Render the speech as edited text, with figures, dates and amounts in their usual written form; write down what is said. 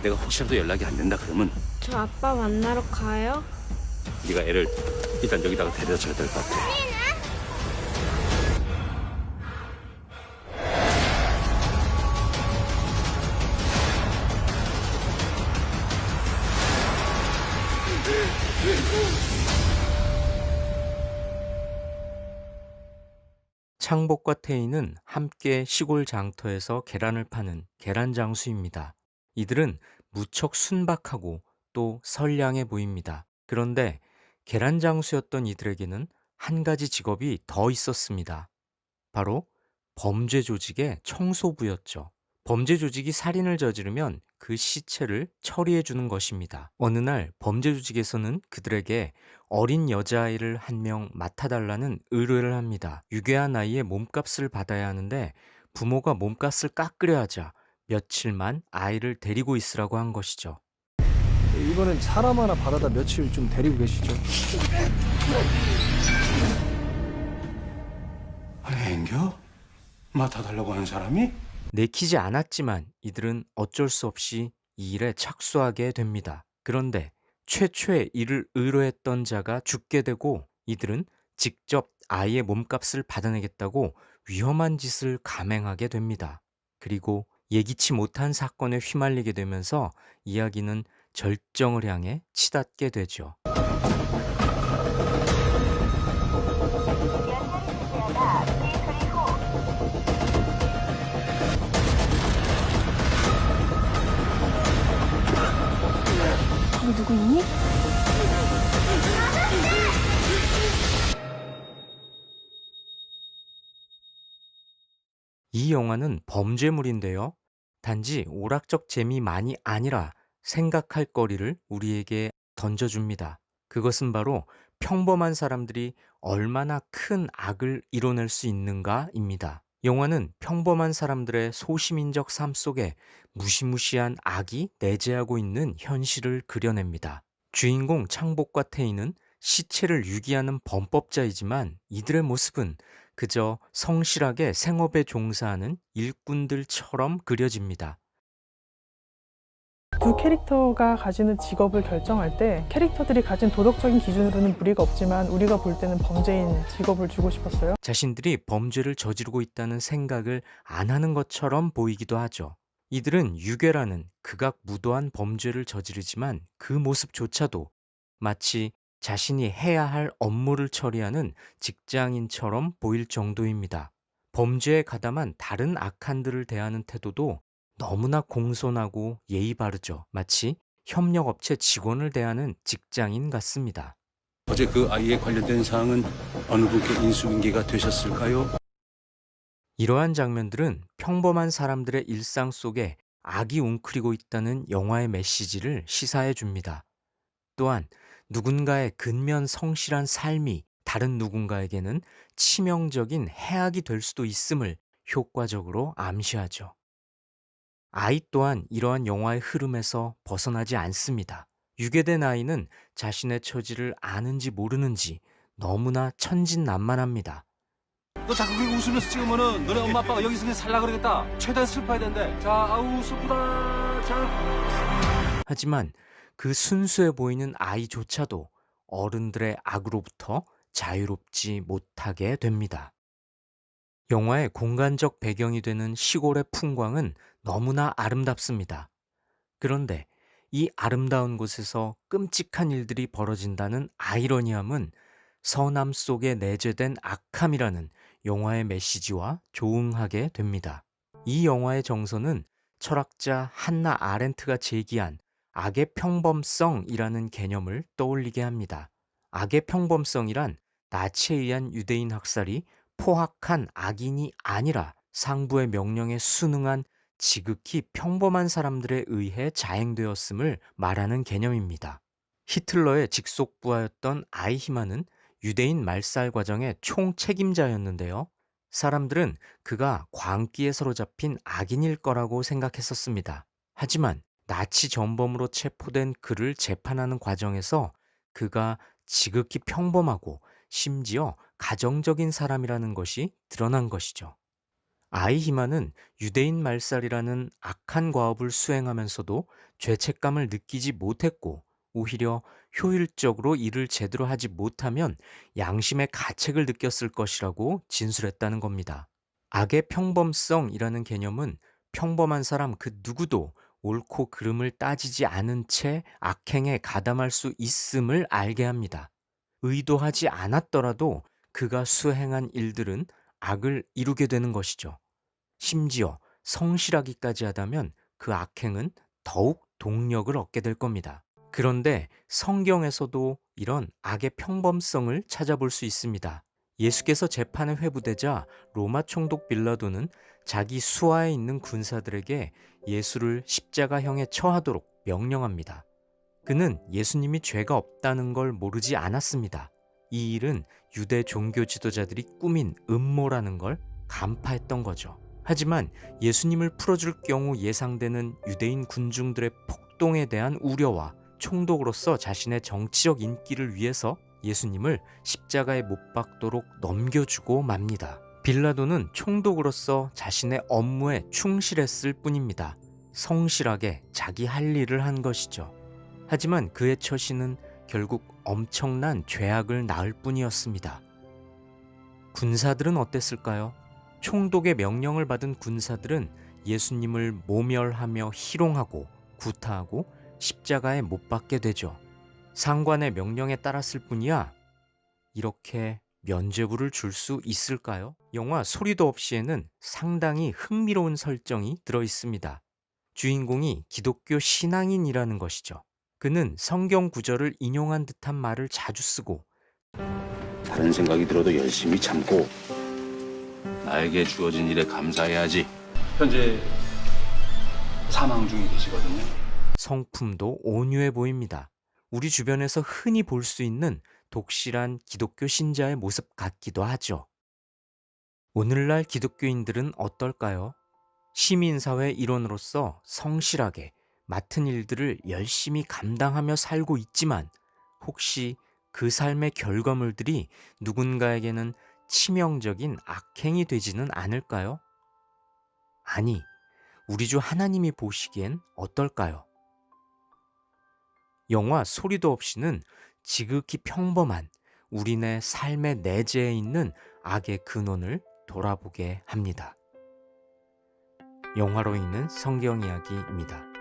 내가 혹시라도 연락이 안 된다 그러면 저 아빠 만나러 가요? 네가 애를 일단 여기다가 데려다 줘야 될 것 같아. 창복과 태희는 함께 시골 장터에서 계란을 파는 계란장수입니다. 이들은 무척 순박하고 또 선량해 보입니다. 그런데 계란장수였던 이들에게는 한 가지 직업이 더 있었습니다. 바로 범죄 조직의 청소부였죠. 범죄 조직이 살인을 저지르면 그 시체를 처리해 주는 것입니다. 어느 날 범죄 조직에서는 그들에게 어린 여자아이를 한 명 맡아달라는 의뢰를 합니다. 유괴한 아이의 몸값을 받아야 하는데 부모가 몸값을 깎으려 하자 며칠만 아이를 데리고 있으라고 한 것이죠. 이번엔 사람 하나 받아다 며칠 좀 데리고 계시죠. 아니 앵겨? 맡아달라고 하는 사람이? 내키지 않았지만 이들은 어쩔 수 없이 이 일에 착수하게 됩니다. 그런데 최초의 이를 의뢰했던 자가 죽게 되고 이들은 직접 아이의 몸값을 받아내겠다고 위험한 짓을 감행하게 됩니다. 그리고 예기치 못한 사건에 휘말리게 되면서 이야기는 절정을 향해 치닫게 되죠. 거기 누구 있니? 이 영화는 범죄물인데요. 단지 오락적 재미만이 아니라 생각할 거리를 우리에게 던져줍니다. 그것은 바로 평범한 사람들이 얼마나 큰 악을 이뤄낼 수 있는가입니다. 영화는 평범한 사람들의 소시민적 삶 속에 무시무시한 악이 내재하고 있는 현실을 그려냅니다. 주인공 창복과 태희는 시체를 유기하는 범법자이지만 이들의 모습은 그저 성실하게 생업에 종사하는 일꾼들처럼 그려집니다. 두 캐릭터가 가지는 직업을 결정할 때 캐릭터들이 가진 도덕적인 기준으로는 무리가 없지만 우리가 볼 때는 범죄인 직업을 주고 싶었어요. 자신들이 범죄를 저지르고 있다는 생각을 안 하는 것처럼 보이기도 하죠. 이들은 유괴라는 극악무도한 범죄를 저지르지만 그 모습조차도 마치 자신이 해야 할 업무를 처리하는 직장인처럼 보일 정도입니다. 범죄에 가담한 다른 악한들을 대하는 태도도 너무나 공손하고 예의 바르죠. 마치 협력업체 직원을 대하는 직장인 같습니다. 어제 그 아이에 관련된 사항은 어느 분께 인수인계가 되셨을까요? 이러한 장면들은 평범한 사람들의 일상 속에 악이 웅크리고 있다는 영화의 메시지를 시사해 줍니다. 또한 누군가의 근면 성실한 삶이 다른 누군가에게는 치명적인 해악이 될 수도 있음을 효과적으로 암시하죠. 아이 또한 이러한 영화의 흐름에서 벗어나지 않습니다. 유괴된 아이는 자신의 처지를 아는지 모르는지 너무나 천진난만합니다. 너 자꾸 그렇게 웃으면서 찍으면은 너네 엄마 아빠가 여기서 그냥 살라 그러겠다. 최대한 슬퍼야 된대. 자, 아우 슬프다. 자. 하지만 그 순수해 보이는 아이조차도 어른들의 악으로부터 자유롭지 못하게 됩니다. 영화의 공간적 배경이 되는 시골의 풍광은 너무나 아름답습니다. 그런데 이 아름다운 곳에서 끔찍한 일들이 벌어진다는 아이러니함은 선함 속에 내재된 악함이라는 영화의 메시지와 조응하게 됩니다. 이 영화의 정서는 철학자 한나 아렌트가 제기한 악의 평범성이라는 개념을 떠올리게 합니다. 악의 평범성이란 나치에 의한 유대인 학살이 포악한 악인이 아니라 상부의 명령에 순응한 지극히 평범한 사람들에 의해 자행되었음을 말하는 개념입니다. 히틀러의 직속부하였던 아이히만은 유대인 말살 과정의 총책임자였는데요. 사람들은 그가 광기에 사로잡힌 악인일 거라고 생각했었습니다. 하지만 나치 전범으로 체포된 그를 재판하는 과정에서 그가 지극히 평범하고 심지어 가정적인 사람이라는 것이 드러난 것이죠. 아히마는 유대인 말살이라는 악한 과업을 수행하면서도 죄책감을 느끼지 못했고 오히려 효율적으로 일을 제대로 하지 못하면 양심의 가책을 느꼈을 것이라고 진술했다는 겁니다. 악의 평범성이라는 개념은 평범한 사람 그 누구도 옳고 그름을 따지지 않은 채 악행에 가담할 수 있음을 알게 합니다. 의도하지 않았더라도 그가 수행한 일들은 악을 이루게 되는 것이죠. 심지어 성실하기까지 하다면 그 악행은 더욱 동력을 얻게 될 겁니다. 그런데 성경에서도 이런 악의 평범성을 찾아볼 수 있습니다. 예수께서 재판에 회부되자 로마 총독 빌라도는 자기 수하에 있는 군사들에게 예수를 십자가형에 처하도록 명령합니다. 그는 예수님이 죄가 없다는 걸 모르지 않았습니다. 이 일은 유대 종교 지도자들이 꾸민 음모라는 걸 간파했던 거죠. 하지만 예수님을 풀어줄 경우 예상되는 유대인 군중들의 폭동에 대한 우려와 총독으로서 자신의 정치적 인기를 위해서 예수님을 십자가에 못 박도록 넘겨주고 맙니다. 빌라도는 총독으로서 자신의 업무에 충실했을 뿐입니다. 성실하게 자기 할 일을 한 것이죠. 하지만 그의 처신은 결국 엄청난 죄악을 낳을 뿐이었습니다. 군사들은 어땠을까요? 총독의 명령을 받은 군사들은 예수님을 모멸하며 희롱하고 구타하고 십자가에 못 박게 되죠. 상관의 명령에 따랐을 뿐이야 이렇게 면죄부를 줄 수 있을까요? 영화 소리도 없이에는 상당히 흥미로운 설정이 들어 있습니다. 주인공이 기독교 신앙인이라는 것이죠. 그는 성경 구절을 인용한 듯한 말을 자주 쓰고 다른 생각이 들어도 열심히 참고 나에게 주어진 일에 감사해야지. 현재 사망 중에 계시거든요. 성품도 온유해 보입니다. 우리 주변에서 흔히 볼 수 있는 독실한 기독교 신자의 모습 같기도 하죠. 오늘날 기독교인들은 어떨까요? 시민사회 일원으로서 성실하게 맡은 일들을 열심히 감당하며 살고 있지만 혹시 그 삶의 결과물들이 누군가에게는 치명적인 악행이 되지는 않을까요? 아니, 우리 주 하나님이 보시기엔 어떨까요? 영화 소리도 없이는 지극히 평범한 우리네 삶의 내재에 있는 악의 근원을 돌아보게 합니다. 영화로 있는 성경 이야기입니다.